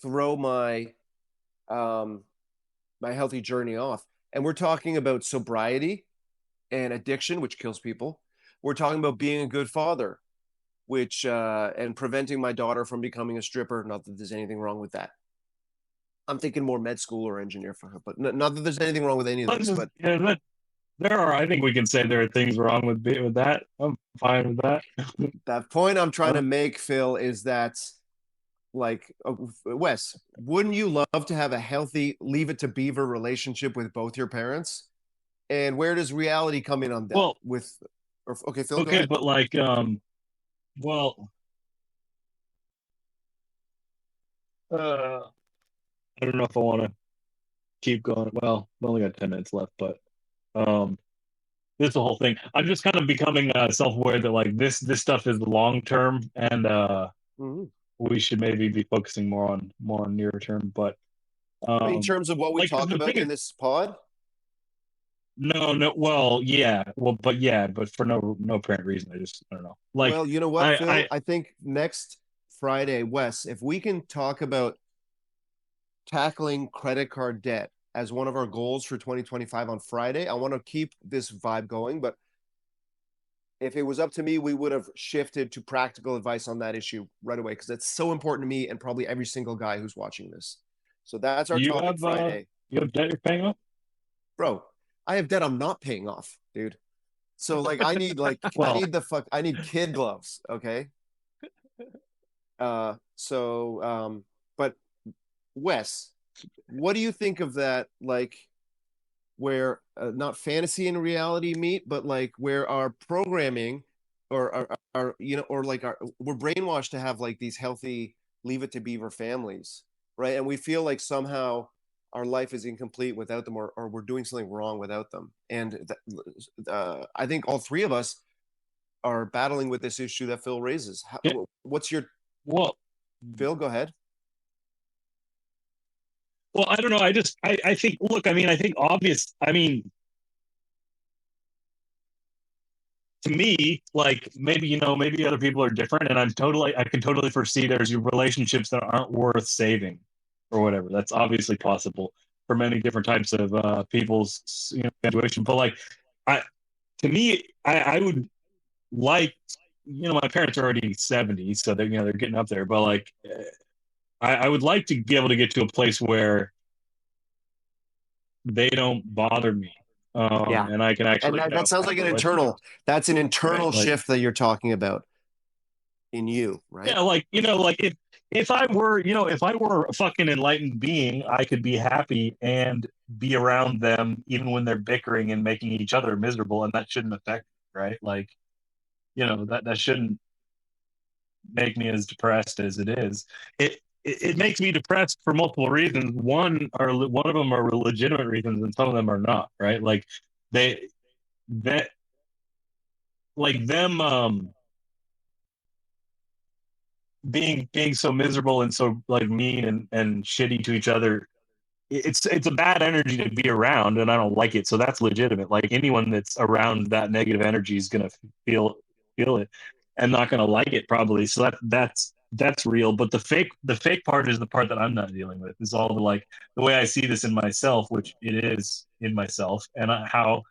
throw my healthy journey off. And we're talking about sobriety and addiction, which kills people. We're talking about being a good father, which and preventing my daughter from becoming a stripper. Not that there's anything wrong with that. I'm thinking more med school or engineer for her, but not that there's anything wrong with any of But this. But there are, I think we can say there are things wrong with that. I'm fine with that. that point I'm trying to make, Phil, is that like Wes, wouldn't you love to have a healthy Leave It to Beaver relationship with both your parents? And where does reality come in on that? Well, Okay, Phil, go okay, ahead. but like, well, I don't know if I want to keep going. Well, we only got 10 minutes left, but um, this is the whole thing. I'm just kind of becoming self-aware that like this stuff is long term, and Mm-hmm. we should maybe be focusing more on near term. But In terms of what we like 'cause talk the about thing in is, this pod, no, but for no apparent reason. I don't know. Like well, you know what, Phil? I I think next Friday, Wes, if we can talk about tackling credit card debt as one of our goals for 2025 on Friday, I want to keep this vibe going. But if it was up to me, we would have shifted to practical advice on that issue right away because it's so important to me and probably every single guy who's watching this. So that's our you topic have Friday. you have debt you're paying off. Bro, I have debt I'm not paying off, dude. So I Well, need I need kid gloves, okay? But Wes, what do you think of that? Like where not fantasy and reality meet, but like where our programming or our you know or like our we're brainwashed to have like these healthy Leave It to Beaver families, right? And we feel like somehow our life is incomplete without them, or we're doing something wrong without them. And I think all three of us are battling with this issue that Phil raises. yeah, What's your well, Phil? Go ahead. well, I don't know. I think. Look, I mean, I think obvious. I mean, to me, like maybe maybe other people are different, and I can totally foresee there's relationships that aren't worth saving, or whatever. That's obviously possible for many different types of people's situation. But like, I to me, I would like my parents are already 70, so they're getting up there. But like, I would like to be able to get to a place where they don't bother me, Yeah. and I can And actually that sounds have like a relationship, that's an right? internal Like, shift that you're talking about in you, right? yeah, like like if I were if I were a fucking enlightened being, I could be happy and be around them even when they're bickering and making each other miserable, and that shouldn't affect me, right? Like that shouldn't make me as depressed as it is. It makes me depressed for multiple reasons. One of them are legitimate reasons, and some of them are not, right? Like they that like them being so miserable and so like mean and shitty to each other. It's a bad energy to be around, and I don't like it. So that's legitimate. Like anyone that's around that negative energy is gonna feel it and not gonna like it probably. So that's real. But the fake part is the part that I'm not dealing with. Is all the way I see this in myself, which it is in myself, and how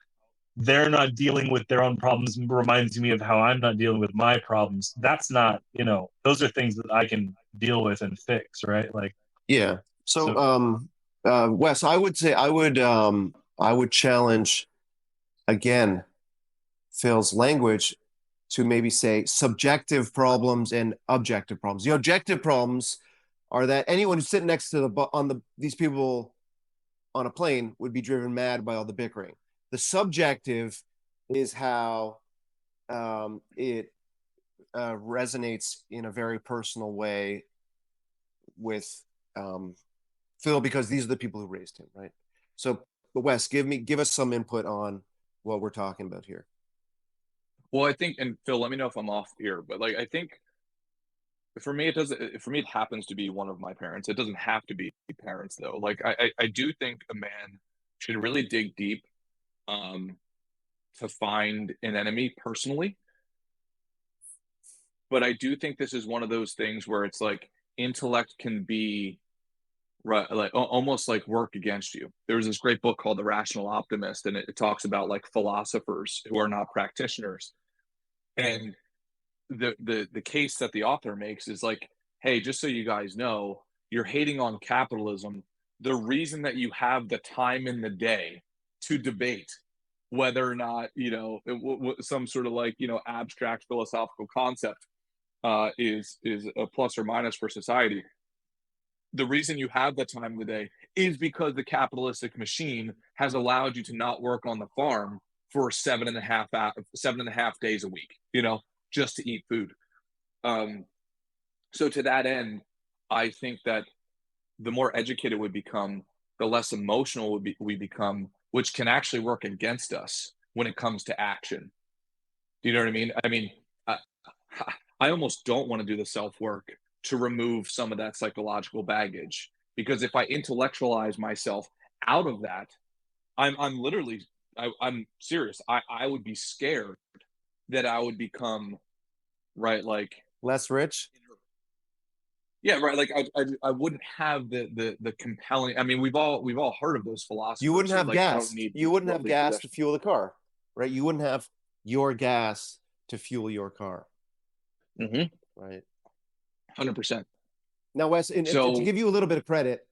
they're not dealing with their own problems reminds me of how I'm not dealing with my problems. That's not, those are things that I can deal with and fix, right? Like, Yeah. So, so Wes, I would say I would challenge again Phil's language to maybe say subjective problems and objective problems. The objective problems are that anyone who's sitting next to these people on a plane would be driven mad by all the bickering. The subjective is how it resonates in a very personal way with Phil because these are the people who raised him, right? So, but Wes, give us some input on what we're talking about here. Well, I think, and Phil, let me know if I'm off here, but like I think for me it doesn't. For me, it happens to be one of my parents. It doesn't have to be parents though. Like I do think a man should really dig deep, um, to find an enemy personally. But I do think this is one of those things where it's like intellect can be right, like almost like work against you. There was this great book called The Rational Optimist, and it talks about like philosophers who are not practitioners. And the case that the author makes is like, hey, just so you guys know, you're hating on capitalism. The reason that you have the time in the day to debate whether or not, some sort of like, abstract philosophical concept is a plus or minus for society. The reason you have the time of the day is because the capitalistic machine has allowed you to not work on the farm for 7.5 days a week, just to eat food. So to that end, I think that the more educated we become, the less emotional we become, which can actually work against us when it comes to action. Do you know what I mean? I mean, I almost don't want to do the self work to remove some of that psychological baggage, because if I intellectualize myself out of that, I'm literally, I'm serious. I would be scared that I would become right, like Less rich. yeah, right. Like I wouldn't have the compelling. I mean, we've all heard of those philosophers. You wouldn't have like, I don't gas. need You wouldn't have worldly gas to possessions. fuel the car, right? You wouldn't have your gas to fuel your car, Mhm. right? 100%. Now, Wes, to So give you a little bit of credit,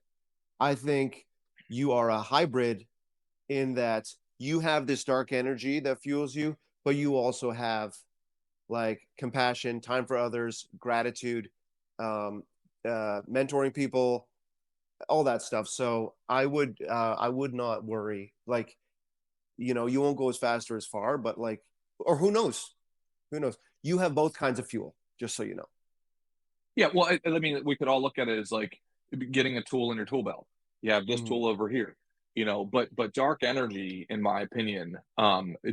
I think you are a hybrid in that you have this dark energy that fuels you, but you also have like compassion, time for others, gratitude, mentoring people, all that stuff. So I would not worry. Like, you won't go as fast or as far, but like, or who knows? Who knows? You have both kinds of fuel, just so you know. yeah, well, I mean, we could all look at it as like getting a tool in your tool belt. You have this Mhm. tool over here, but dark energy, in my opinion,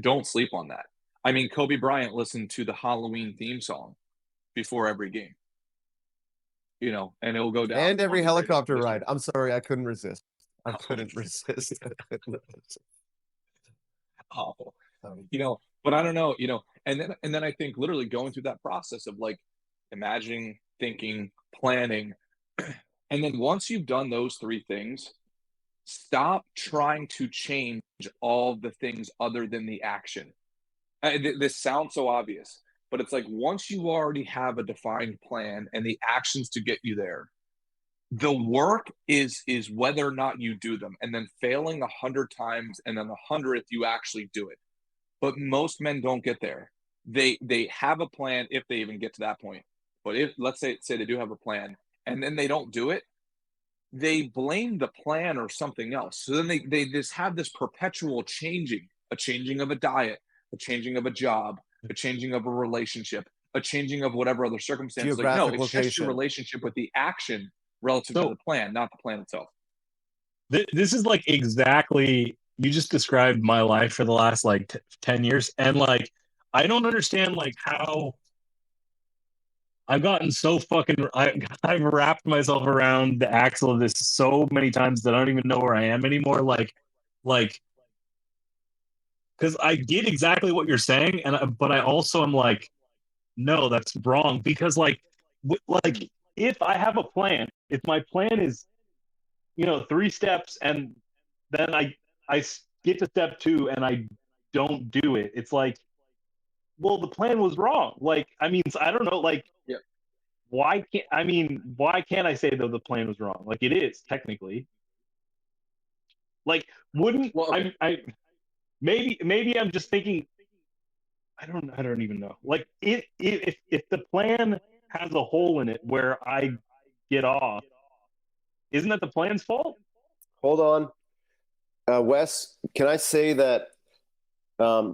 don't sleep on that. I mean, Kobe Bryant listened to the Halloween theme song before every game, and it will go down And as one every of the greatest helicopter in ride. history. I'm sorry, I couldn't resist. I couldn't resist. Awful. But I don't know, and then I think literally going through that process of like imagining, thinking, planning, and then once you've done those three things, stop trying to change all the things other than the action. This sounds so obvious, but it's like once you already have a defined plan and the actions to get you there, the work is whether or not you do them, and then failing 100 times, and then 100th you actually do it. But most men don't get there. They have a plan if they even get to that point. But if let's say they do have a plan and then they don't do it, they blame the plan or something else. So then they just have this perpetual changing, a changing of a diet, a changing of a job, a changing of a relationship, a changing of whatever other circumstances. Like, no, Geographic it's just your location. relationship with the action relative to So the plan, not the plan itself. this is like exactly, you just described my life for the last like 10 years. And like, I don't understand like how I've gotten so I've wrapped myself around the axle of this so many times that I don't even know where I am anymore. Like, because I get exactly what you're saying, but I also am like, no, that's wrong. Because like if I have a plan, if my plan is 3 steps, and then I get to step 2 and I don't do it, it's like, well, the plan was wrong. Like, I mean, I don't know, like, Yeah. why can't I say though the plan was wrong? Like, it is technically. Like, wouldn't Well, okay. I maybe I'm just thinking, I don't even know. Like, if the plan has a hole in it where I get off, isn't that the plan's fault? Hold on. Wes, can I say that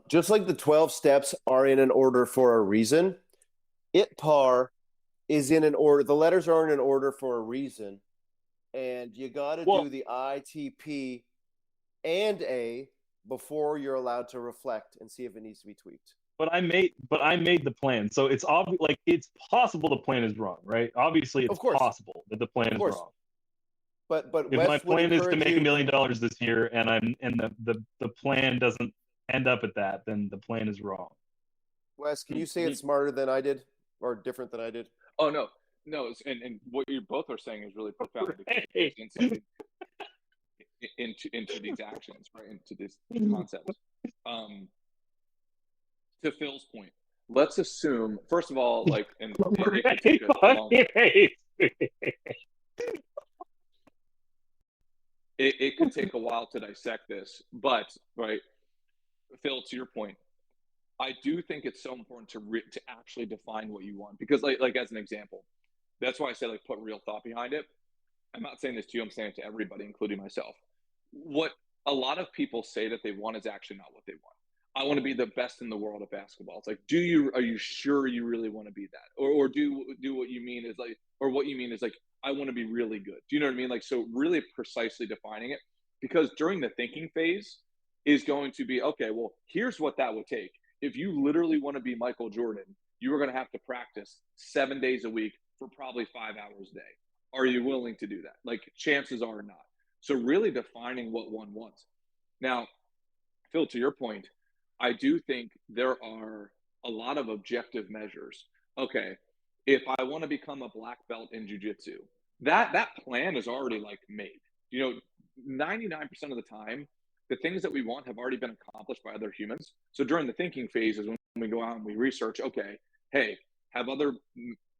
just like the 12 steps are in an order for a reason, ITPAR is in an order. The letters are in an order for a reason. And you got to Well, do the ITP and A before you're allowed to reflect and see if it needs to be tweaked. but I made the plan, so it's obvious. Like, it's possible the plan is wrong, right? Obviously, it's Of course, possible that the plan of is course. wrong. But If my Wes would plan is to encourage make $1 you. million this year, and the plan doesn't end up at that, then the plan is wrong. Wes, can you say it smarter than I did or different than I did? Oh, no. And what you both are saying is really profound because it gives insight into these actions, right? Into these concepts. To Phil's point, let's assume, first of all, like, and it could take a while to dissect this, but right, Phil, to your point, I do think it's so important to actually define what you want, because like as an example, that's why I say, like, put real thought behind it. I'm not saying this to you, I'm saying it to everybody, including myself. What a lot of people say that they want is actually not what they want. I want to be the best in the world at basketball. It's like, are you sure you really want to be that? Or do what you mean is like, or what you mean is like, I want to be really good. Do you know what I mean? Like, so really precisely defining it, because during the thinking phase is going to be, okay, well, here's what that would take. If you literally want to be Michael Jordan, you are going to have to practice 7 days a week for probably 5 hours a day. Are you willing to do that? Like, chances are not. So really defining what one wants. Now, Phil, to your point, I do think there are a lot of objective measures. Okay, if I want to become a black belt in jiu-jitsu, that plan is already like made. 99% of the time, the things that we want have already been accomplished by other humans. So during the thinking phase is when we go out and we research, okay, hey, have other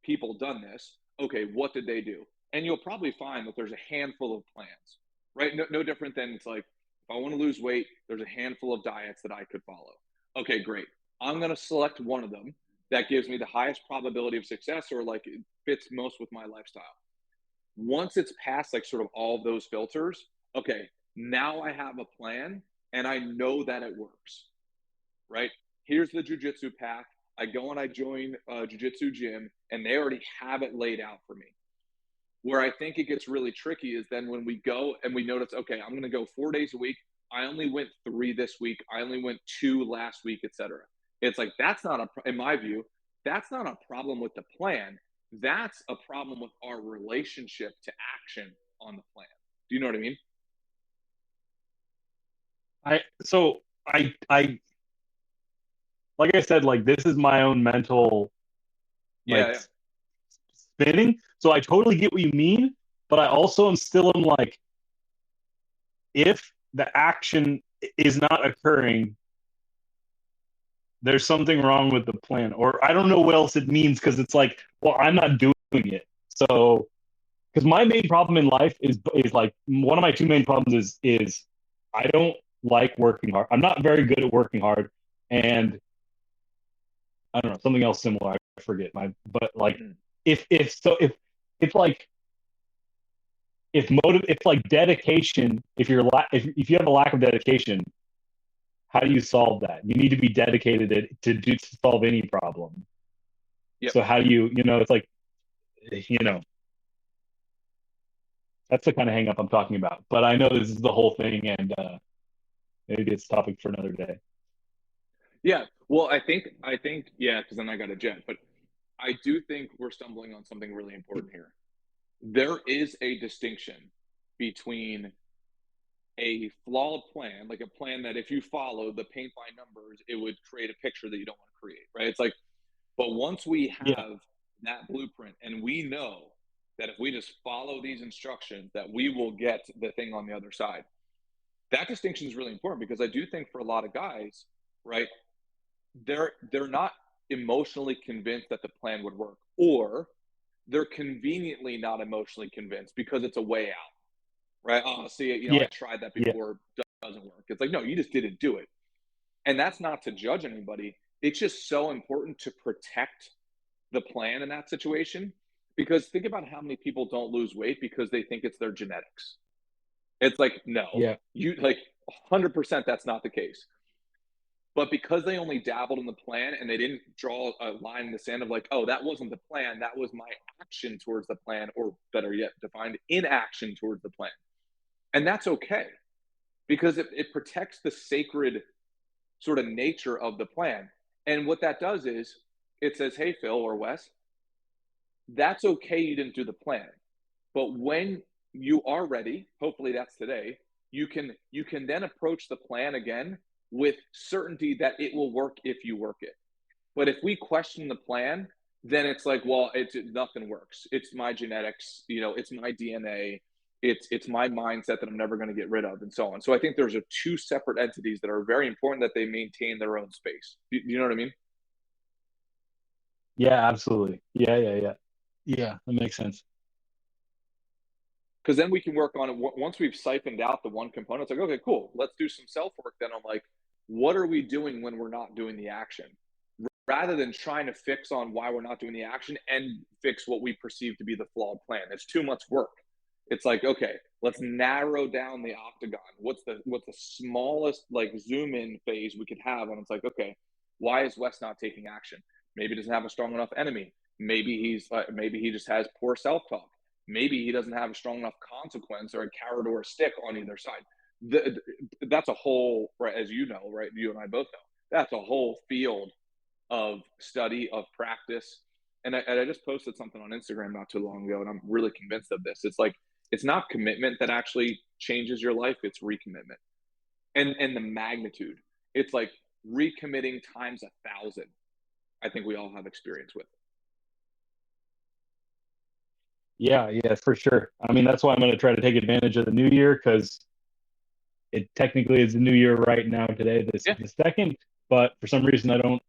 people done this? Okay, what did they do? And you'll probably find that there's a handful of plans, right? No different than, it's like, if I want to lose weight, there's a handful of diets that I could follow. Okay, great. I'm going to select one of them that gives me the highest probability of success, or like it fits most with my lifestyle. Once it's past like sort of all of those filters, okay, now I have a plan and I know that it works, right? Here's the jiu-jitsu path. I go and I join a jiu-jitsu gym and they already have it laid out for me. Where I think it gets really tricky is then when we go and we notice, okay, I'm going to go 4 days a week. I only went 3 this week. I only went 2 last week, etc. It's like, that's not in my view, that's not a problem with the plan. That's a problem with our relationship to action on the plan. Do you know what I mean? I like I said, like, this is my own mental, like, spinning. So I totally get what you mean, but I also am still in, like, if the action is not occurring, there's something wrong with the plan. Or I don't know what else it means, because it's like, well, I'm not doing it. So, because my main problem in life is like, one of my 2 main problems is I don't like working hard. I'm not very good at working hard, and I don't know, something else similar. I forget but like, if dedication, if you have a lack of dedication, how do you solve that? You need to be dedicated to solve any problem. Yep. So how do it's like, that's the kind of hang up I'm talking about. But I know this is the whole thing, and maybe it's a topic for another day. Yeah. Well, I think, yeah, because then I got a jet. But I do think we're stumbling on something really important here. There is a distinction between a flawed plan, like a plan that if you follow the paint by numbers, it would create a picture that you don't want to create, right? It's like, but once we have that blueprint and we know that if we just follow these instructions, that we will get the thing on the other side. That distinction is really important, because I do think for a lot of guys, right, they're not emotionally convinced that the plan would work, or they're conveniently not emotionally convinced because it's a way out, right? Oh, see, I tried that before, doesn't work. It's like, no, you just didn't do it. And that's not to judge anybody. It's just so important to protect the plan in that situation, because think about how many people don't lose weight because they think it's their genetics. It's like, no, you like 100% that's not the case. But because they only dabbled in the plan and they didn't draw a line in the sand of like, oh, that wasn't the plan, that was my action towards the plan, or better yet, defined inaction towards the plan. And that's okay, because it protects the sacred sort of nature of the plan. And what that does is it says, hey, Phil or Wes, that's okay, you didn't do the plan. But when you are ready, hopefully that's today, you can then approach the plan again with certainty that it will work if you work it. But if we question the plan, then it's like, well, nothing works. It's my genetics, it's my DNA, it's my mindset that I'm never going to get rid of, and so on. So I think there's two separate entities that are very important that they maintain their own space. You know what I mean? Yeah, absolutely. Yeah, that makes sense. Because then we can work on it once we've siphoned out the one component. It's like, okay, cool, let's do some self work then on like, what are we doing when we're not doing the action, rather than trying to fix on why we're not doing the action and fix what we perceive to be the flawed plan. It's too much work. It's like, okay, let's narrow down the octagon. What's the smallest like zoom in phase we could have? And it's like, okay, why is Wes not taking action? Maybe he doesn't have a strong enough enemy. Maybe he just has poor self talk. Maybe he doesn't have a strong enough consequence or a carrot or a stick on either side. That's a whole, right, as you know, right, you and I both know, that's a whole field of study, of practice. And I just posted something on Instagram not too long ago, and I'm really convinced of this. It's like, it's not commitment that actually changes your life, it's recommitment. And the magnitude. It's like recommitting times 1,000. I think we all have experience with. Yeah, for sure. I mean, that's why I'm going to try to take advantage of the new year, because it technically is the new year right now today, this is the second, but for some reason I don't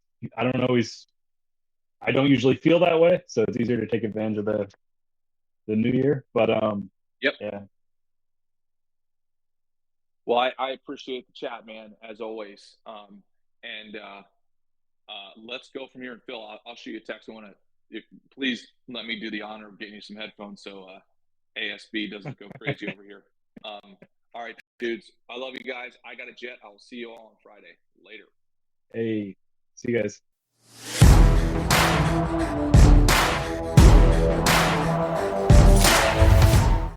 usually feel that way, so it's easier to take advantage of the new year. But yeah. Well, I appreciate the chat, man, as always. And let's go from here. And Phil, I'll shoot you a text. Please let me do the honor of getting you some headphones so ASB doesn't go crazy over here. All right, dudes. I love you guys. I got a jet. I will see you all on Friday. Later. Hey, see you guys.